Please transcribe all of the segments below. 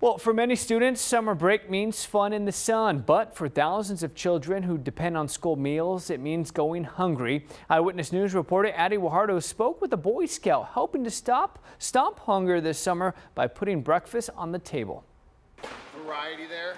Well, for many students, summer break means fun in the sun, but for thousands of children who depend on school meals, it means going hungry. Eyewitness News reporter Addie Guajardo spoke with a Boy Scout helping to stop hunger this summer by putting breakfast on the table. Variety there.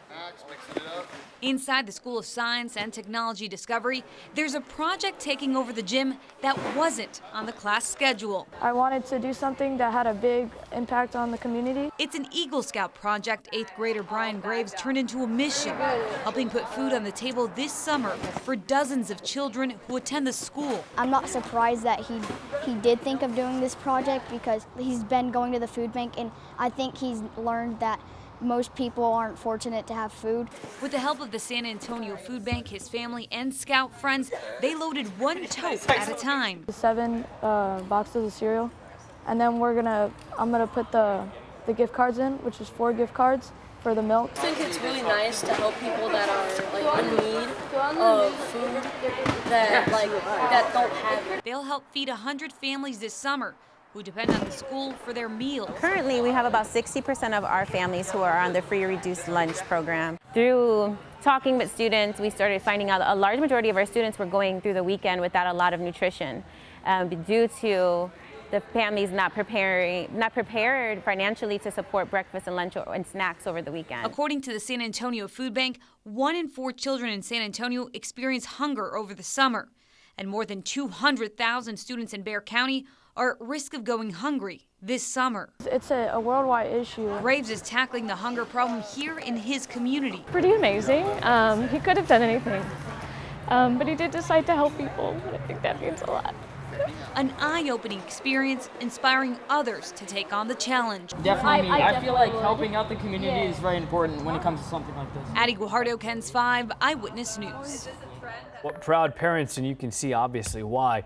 Max, mixing it up. Inside the School of Science and Technology Discovery, there's a project taking over the gym that wasn't on the class schedule. I wanted to do something that had a big impact on the community. It's an Eagle Scout project 8th grader Bryan Graves turned into a mission, helping put food on the table this summer for dozens of children who attend the school. I'm not surprised that he did think of doing this project because he's been going to the food bank, and I think he's learned that most people aren't fortunate to have food. With the help of the San Antonio Food Bank, his family and Scout friends, they loaded one tote at a time. 7 boxes of cereal, and then I'm gonna put the gift cards in, which is 4 gift cards for the milk. I think it's really nice to help people that are in need of food that don't have it. They'll help feed 100 families this summer who depend on the school for their meals. Currently, we have about 60% of our families who are on the free reduced lunch program. Through talking with students, we started finding out a large majority of our students were going through the weekend without a lot of nutrition due to the families not prepared financially to support breakfast and lunch and snacks over the weekend. According to the San Antonio Food Bank, 1 in 4 children in San Antonio experience hunger over the summer, and more than 200,000 students in Bexar County are at risk of going hungry this summer. It's a worldwide issue. Graves is tackling the hunger problem here in his community. Pretty amazing. He could have done anything, but he did decide to help people. I think that means a lot. An eye-opening experience inspiring others to take on the challenge. Definitely. I feel like helping out the community is very important when it comes to something like this. Addie Guajardo, KENS 5, Eyewitness News. Well, proud parents, and you can see obviously why.